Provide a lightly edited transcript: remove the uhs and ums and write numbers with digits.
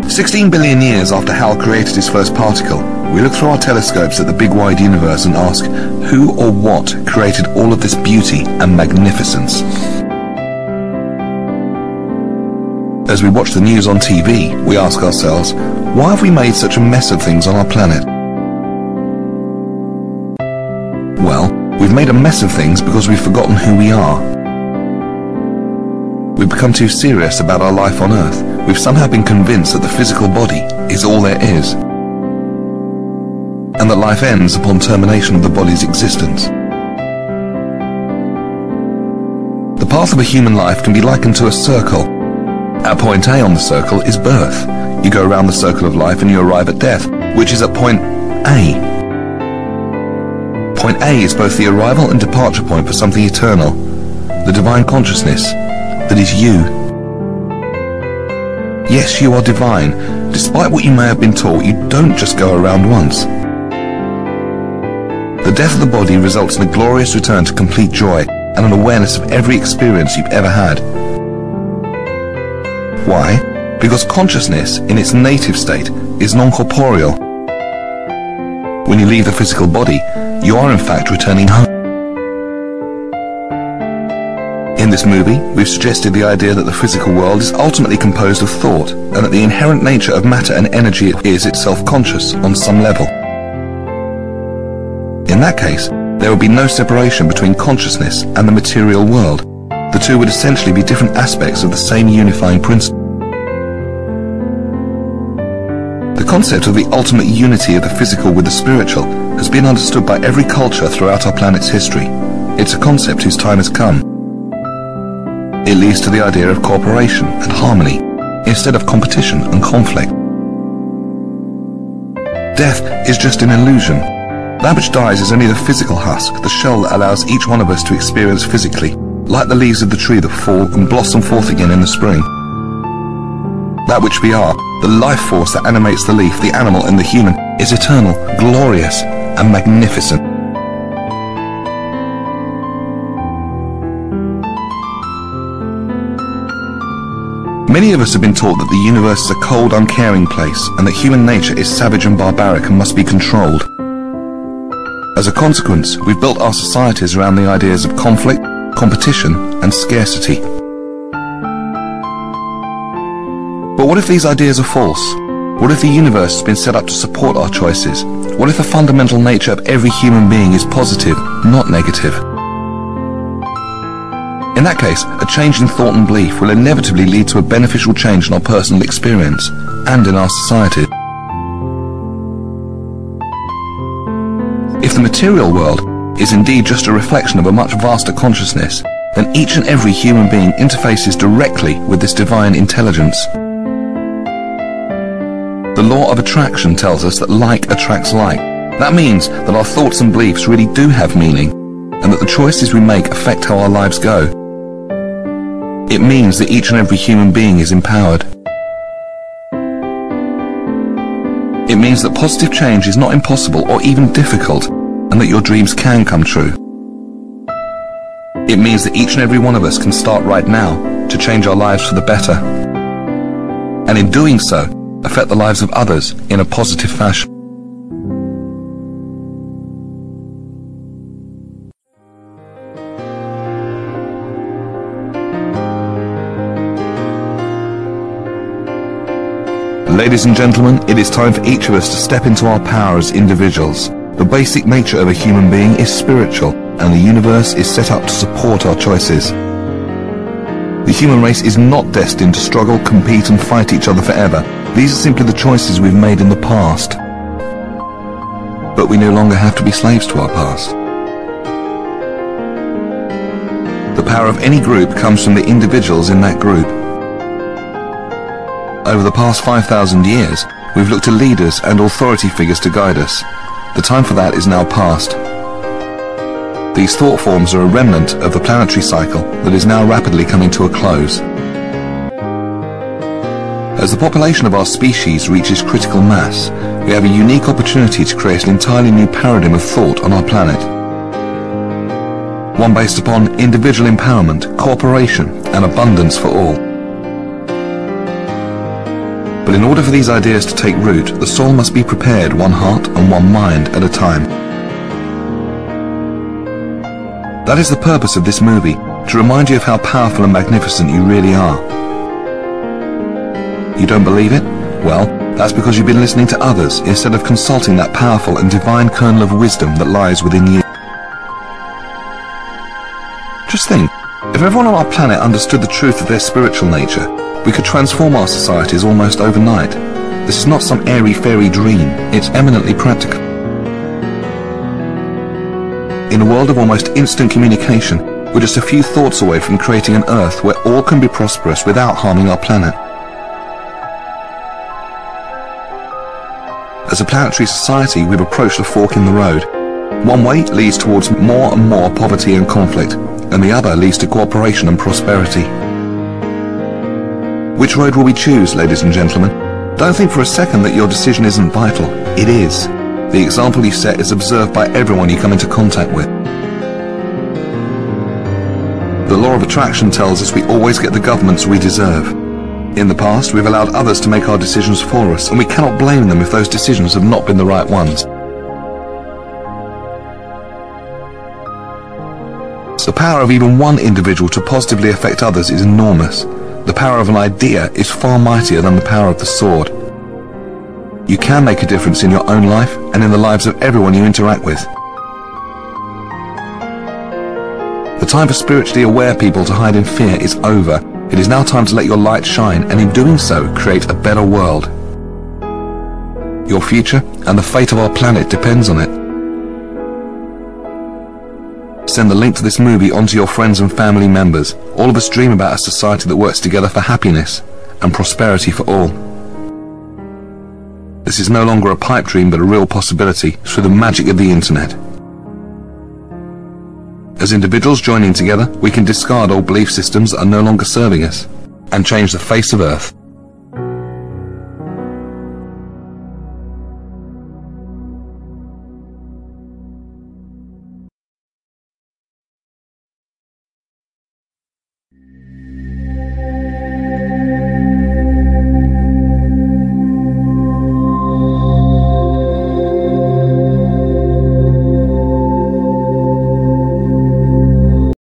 "16 billion years after Hal created his first particle, we look through our telescopes at the big wide universe and ask, who or what created all of this beauty and magnificence? As we watch the news on TV, we ask ourselves, why have we made such a mess of things on our planet? Well, we've made a mess of things because we've forgotten who we are. We've become too serious about our life on Earth. We've somehow been convinced that the physical body is all there is, and that life ends upon termination of the body's existence. The path of a human life can be likened to a circle. At point A on the circle is birth. You go around the circle of life and you arrive at death, which is at point A. Point A is both the arrival and departure point for something eternal, the divine consciousness that is you. Yes, you are divine. Despite what you may have been taught, you don't just go around once. The death of the body results in a glorious return to complete joy and an awareness of every experience you've ever had. Why? Because consciousness, in its native state, is non-corporeal. When you leave the physical body, you are in fact returning home. In this movie, we've suggested the idea that the physical world is ultimately composed of thought, and that the inherent nature of matter and energy is itself conscious on some level. In that case, there would be no separation between consciousness and the material world. The two would essentially be different aspects of the same unifying principle. The concept of the ultimate unity of the physical with the spiritual has been understood by every culture throughout our planet's history. It's a concept whose time has come. It leads to the idea of cooperation and harmony, instead of competition and conflict. Death is just an illusion. That which dies is only the physical husk, the shell that allows each one of us to experience physically, like the leaves of the tree that fall and blossom forth again in the spring. That which we are, the life force that animates the leaf, the animal and the human, is eternal, glorious and magnificent. Many of us have been taught that the universe is a cold, uncaring place, and that human nature is savage and barbaric and must be controlled. As a consequence, we've built our societies around the ideas of conflict, competition, and scarcity. But what if these ideas are false? What if the universe has been set up to support our choices? What if the fundamental nature of every human being is positive, not negative? In that case, a change in thought and belief will inevitably lead to a beneficial change in our personal experience and in our society. If the material world is indeed just a reflection of a much vaster consciousness, then each and every human being interfaces directly with this divine intelligence. The law of attraction tells us that like attracts like. That means that our thoughts and beliefs really do have meaning, and that the choices we make affect how our lives go. It means that each and every human being is empowered. It means that positive change is not impossible or even difficult, and that your dreams can come true. It means that each and every one of us can start right now to change our lives for the better, and in doing so, affect the lives of others in a positive fashion. Ladies and gentlemen, it is time for each of us to step into our power as individuals. The basic nature of a human being is spiritual, and the universe is set up to support our choices. The human race is not destined to struggle, compete and fight each other forever. These are simply the choices we've made in the past. But we no longer have to be slaves to our past. The power of any group comes from the individuals in that group. Over the past 5,000 years, we've looked to leaders and authority figures to guide us. The time for that is now past. These thought forms are a remnant of the planetary cycle that is now rapidly coming to a close. As the population of our species reaches critical mass, we have a unique opportunity to create an entirely new paradigm of thought on our planet. One based upon individual empowerment, cooperation, and abundance for all. But in order for these ideas to take root, the soul must be prepared one heart and one mind at a time. That is the purpose of this movie, to remind you of how powerful and magnificent you really are. You don't believe it? Well, that's because you've been listening to others instead of consulting that powerful and divine kernel of wisdom that lies within you. Just think, if everyone on our planet understood the truth of their spiritual nature, we could transform our societies almost overnight. This is not some airy-fairy dream, it's eminently practical. In a world of almost instant communication, we're just a few thoughts away from creating an Earth where all can be prosperous without harming our planet. As a planetary society, we've approached a fork in the road. One way leads towards more and more poverty and conflict, and the other leads to cooperation and prosperity. Which road will we choose, ladies and gentlemen? Don't think for a second that your decision isn't vital. It is. The example you set is observed by everyone you come into contact with. The law of attraction tells us we always get the governments we deserve. In the past, we've allowed others to make our decisions for us, and we cannot blame them if those decisions have not been the right ones. The power of even one individual to positively affect others is enormous. The power of an idea is far mightier than the power of the sword. You can make a difference in your own life and in the lives of everyone you interact with. The time for spiritually aware people to hide in fear is over. It is now time to let your light shine, and in doing so, create a better world. Your future and the fate of our planet depends on it. Send the link to this movie on to your friends and family members. All of us dream about a society that works together for happiness and prosperity for all. This is no longer a pipe dream, but a real possibility through the magic of the internet. As individuals joining together, we can discard old belief systems that are no longer serving us and change the face of Earth.